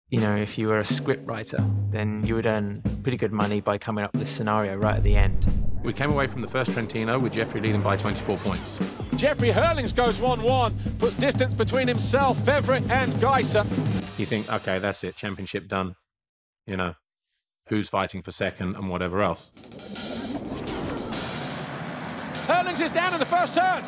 You know, if you were a script writer, then you would earn pretty good money by coming up with this scenario right at the end. We came away from the first Trentino with Jeffrey leading by 24 points. Jeffrey Herlings goes 1-1, puts distance between himself, Febvre and Gasjer. You think, okay, that's it, championship done. You know, who's fighting for second and whatever else. Herlings is down in the first turn.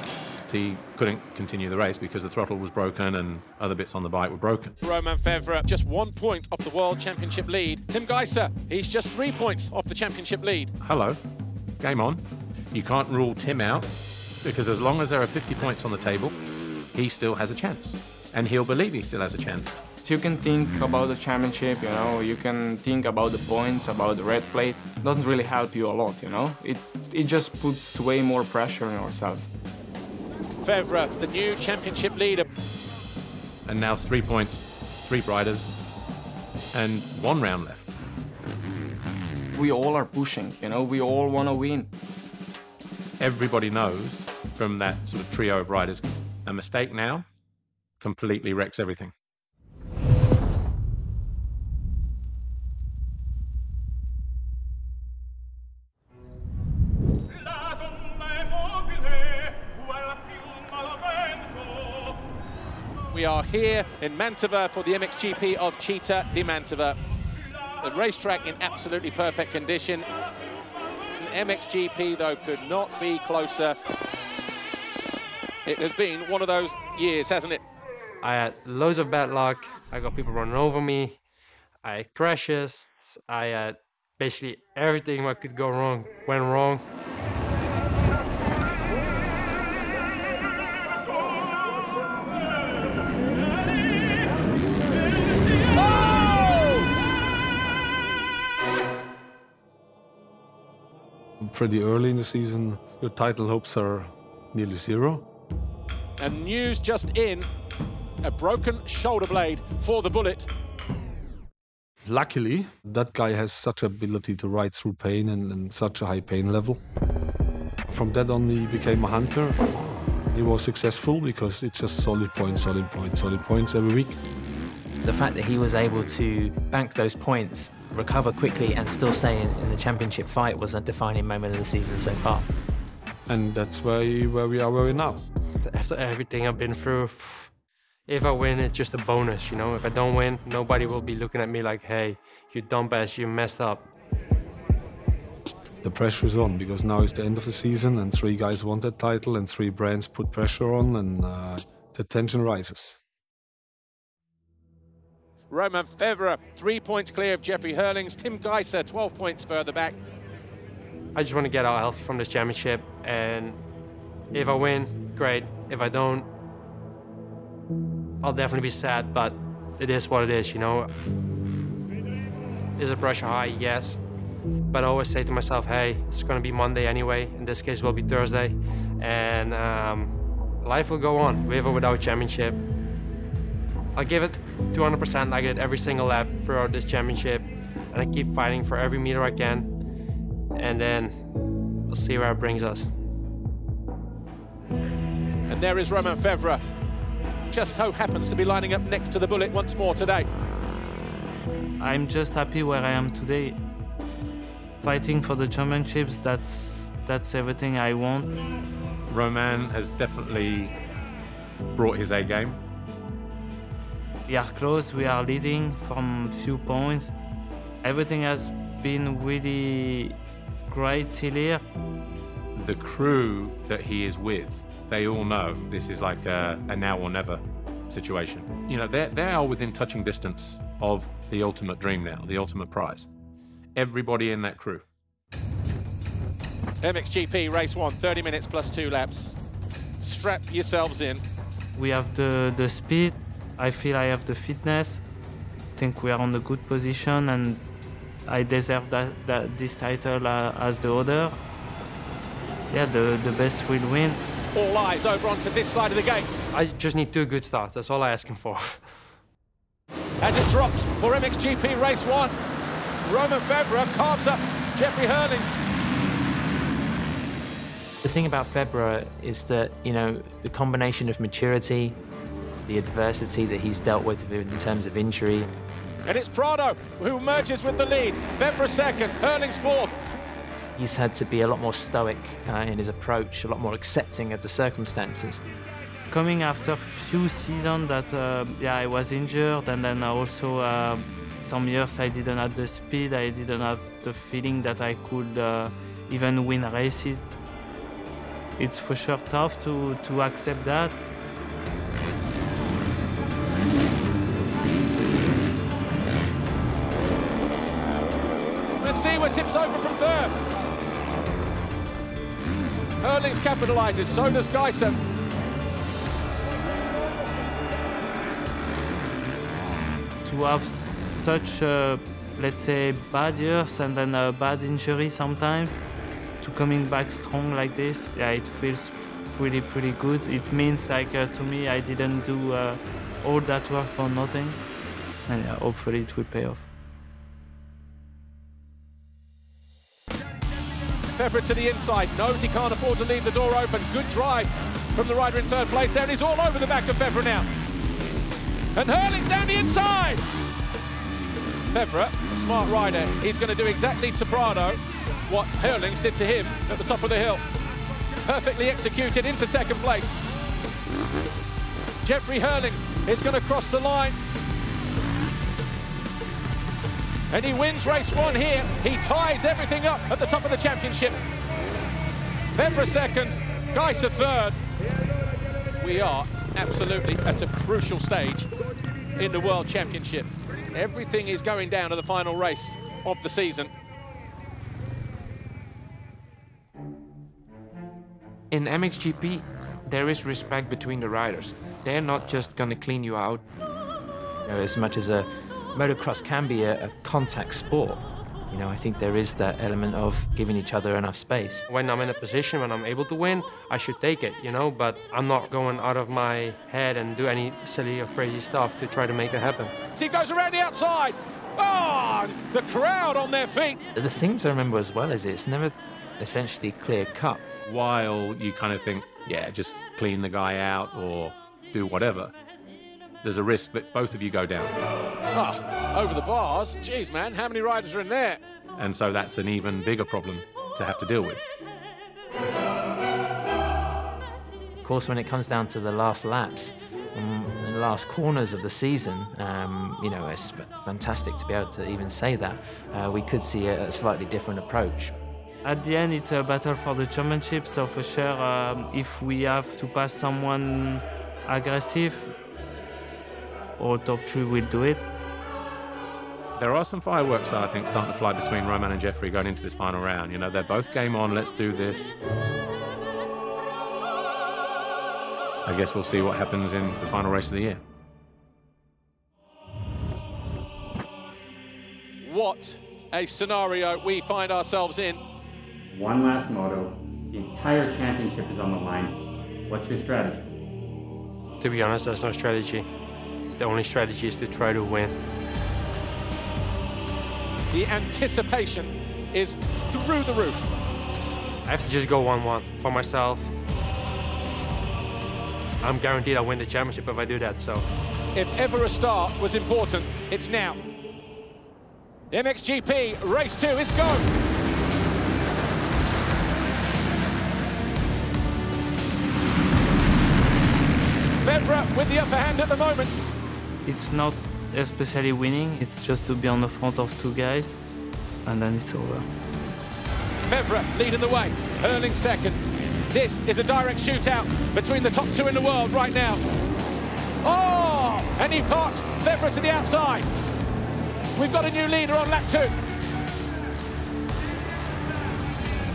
He couldn't continue the race because the throttle was broken and other bits on the bike were broken. Romain Febvre just 1 point off the World Championship lead. Tim Gasjer, he's just 3 points off the championship lead. Hello, game on. You can't rule Tim out because as long as there are 50 points on the table, he still has a chance. And he'll believe he still has a chance. You can think about the championship, you know, you can think about the points, about the red plate. It doesn't really help you a lot, you know. It just puts way more pressure on yourself. Febvre, the new championship leader. And now 3 points, 3 riders, and 1 round left. We all are pushing, you know, we all want to win. Everybody knows from that sort of trio of riders, a mistake now completely wrecks everything. We are here in Mantova for the MXGP of Città di Mantova. The racetrack in absolutely perfect condition. MXGP, though, could not be closer. It has been one of those years, hasn't it? I had loads of bad luck. I got people running over me. I had crashes. I had basically everything that could go wrong went wrong. Pretty early in the season, your title hopes are nearly zero. And news just in, a broken shoulder blade for the Bullet. Luckily, that guy has such ability to ride through pain and such a high pain level. From that on, he became a hunter. He was successful because it's just solid points, solid points, solid points every week. The fact that he was able to bank those points, recover quickly and still stay in the championship fight was a defining moment of the season so far. And that's where we are now. After everything I've been through, if I win, it's just a bonus, you know? If I don't win, nobody will be looking at me like, hey, you dumbass, you messed up. The pressure is on because now it's the end of the season and 3 guys want that title and 3 brands put pressure on and the tension rises. Romain Febvre, 3 points clear of Jeffrey Herlings. Tim Gasjer, 12 points further back. I just want to get out healthy from this championship, and if I win, great. If I don't, I'll definitely be sad, but it is what it is, you know. Is the pressure high? Yes. But I always say to myself, hey, it's going to be Monday anyway. In this case, it will be Thursday. And life will go on, with or without championship. I'll give it 200% like I did every single lap throughout this championship. And I keep fighting for every meter I can. And then we'll see where it brings us. And there is Romain Febvre. Just so happens to be lining up next to the Bullet once more today. I'm just happy where I am today. Fighting for the championships, that's everything I want. Romain has definitely brought his A game. We are close, we are leading from few points. Everything has been really great till here. The crew that he is with, they all know this is like a now or never situation. You know, they are within touching distance of the ultimate dream now, the ultimate prize. Everybody in that crew. MXGP race 1, 30 minutes plus 2 laps. Strap yourselves in. We have the speed. I feel I have the fitness. I think we are on a good position and I deserve this title as the other. Yeah, the best will win. All eyes over onto this side of the gate. I just need 2 good starts, that's all I'm asking for. As it drops for MXGP race 1, Romain Febvre carves up Jeffrey Herlings. The thing about Febvre is that, you know, the combination of maturity, the adversity that he's dealt with in terms of injury, And it's Prado who merges with the lead. Febvre second, Herlings fourth. He's had to be a lot more stoic in his approach, a lot more accepting of the circumstances. Coming after a few seasons that I was injured, and then also some years I didn't have the speed, I didn't have the feeling that I could even win races. It's for sure tough to accept that. Let's see what tips over from third. Herlings capitalises, so does Gasjer. To have such, let's say, bad years and then a bad injury sometimes, to coming back strong like this, yeah, it feels pretty good. It means like to me, I didn't do all that work for nothing, and yeah, hopefully it will pay off. Febvre to the inside, knows he can't afford to leave the door open. Good drive from the rider in third place there, and he's all over the back of Febvre now. And Herlings down the inside. Febvre, a smart rider, he's going to do exactly to Prado what Herlings did to him at the top of the hill. Perfectly executed into second place. Gasjer Herlings is going to cross the line. And he wins race one here. He ties everything up at the top of the championship. Febvre second, Gasjer third. We are absolutely at a crucial stage in the World Championship. Everything is going down to the final race of the season. In MXGP, there is respect between the riders. They're not just gonna clean you out. As much as a motocross can be a contact sport, I think there is that element of giving each other enough space. When I'm in a position, when I'm able to win, I should take it, but I'm not going out of my head and do any silly or crazy stuff to try to make it happen. He goes around the outside. Oh, the crowd on their feet. The thing to remember as well is it's never essentially clear cut. While you kind of think, yeah, just clean the guy out or do whatever, there's a risk that both of you go down. Oh, over the bars. Jeez, man, how many riders are in there? And so that's an even bigger problem to have to deal with. Of course, when it comes down to the last laps and the last corners of the season, it's fantastic to be able to even say that. We could see a slightly different approach. At the end, it's a battle for the championship, so for sure, if we have to pass someone aggressive, all top three will do it. There are some fireworks, I think, starting to fly between Romain and Gasjer going into this final round. They're both game on, let's do this. I guess we'll see what happens in the final race of the year. What a scenario we find ourselves in. One last moto. The entire championship is on the line. What's your strategy? To be honest, there's no strategy. The only strategy is to try to win. The anticipation is through the roof. I have to just go 1-1 for myself. I'm guaranteed I'll win the championship if I do that, so. If ever a start was important, it's now. MXGP race 2 is go. Febvre with the upper hand at the moment. It's not especially winning, it's just to be on the front of two guys, and then it's over. Febvre leading the way, Herlings second. This is a direct shootout between the top two in the world right now. Oh, and he parks Febvre to the outside. We've got a new leader on lap 2.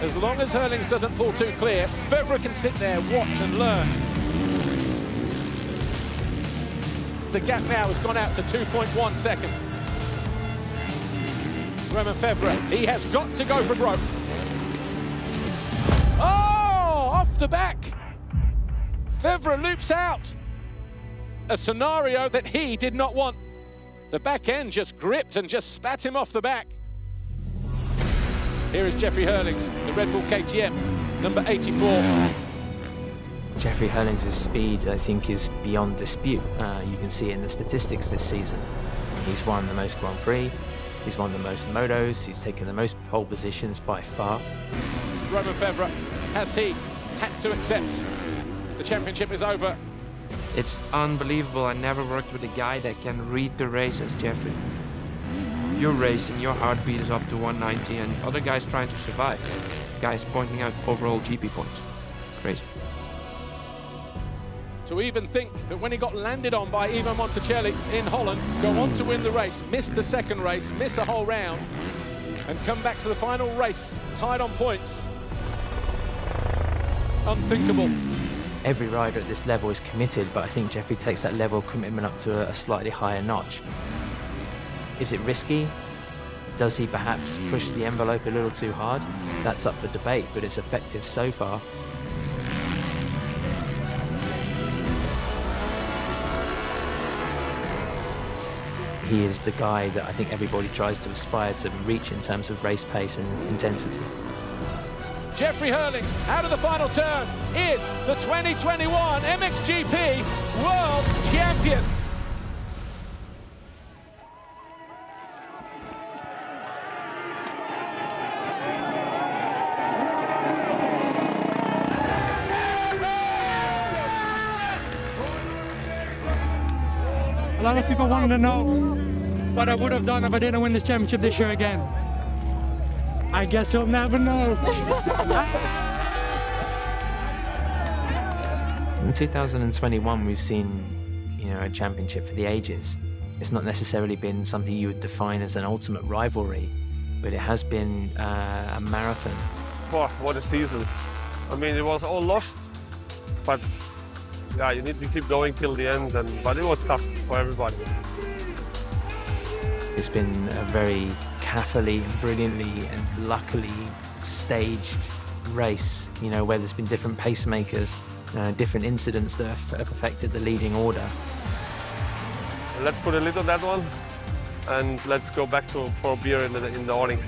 As long as Herlings doesn't pull too clear, Febvre can sit there, watch and learn. The gap now has gone out to 2.1 seconds. Romain Febvre, he has got to go for broke. Oh, off the back. Febvre loops out. A scenario that he did not want. The back end just gripped and just spat him off the back. Here is Gasjer Herlings, the Red Bull KTM, number 84. Gasjer Herlings' speed, I think, is beyond dispute. You can see it in the statistics this season. He's won the most Grand Prix, he's won the most motos, he's taken the most pole positions by far. Romain Febvre, has he had to accept the championship is over? It's unbelievable. I never worked with a guy that can read the races, Jeffrey. You're racing, your heartbeat is up to 190, and other guys trying to survive. Guys pointing out overall GP points. Crazy. To even think that when he got landed on by Ivo Monticelli in Holland, go on to win the race, miss the second race, miss a whole round, and come back to the final race, tied on points. Unthinkable. Every rider at this level is committed, but I think Jeffrey takes that level of commitment up to a slightly higher notch. Is it risky? Does he perhaps push the envelope a little too hard? That's up for debate, but it's effective so far. He is the guy that I think everybody tries to aspire to reach in terms of race pace and intensity. Gasjer and Herlings out of the final turn is the 2021 MXGP World Champion. A lot of people wanted to know what I would have done if I didn't win this championship this year again. I guess you'll never know. In 2021, we've seen, a championship for the ages. It's not necessarily been something you would define as an ultimate rivalry, but it has been a marathon. Oh, what a season. I mean, it was all lost, but yeah, you need to keep going till the end, but it was tough for everybody. It's been a very carefully and brilliantly and luckily staged race, where there's been different pacemakers, different incidents that have affected the leading order. Let's put a lid on that one, and let's go back for a beer in the awning.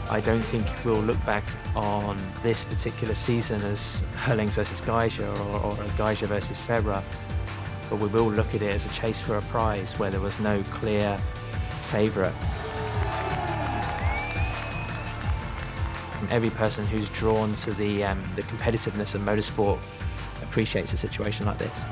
I don't think we'll look back on this particular season as Herlings versus Gasjer or Gasjer versus Febvre, but we will look at it as a chase for a prize where there was no clear favourite. Every person who's drawn to the competitiveness of motorsport appreciates a situation like this.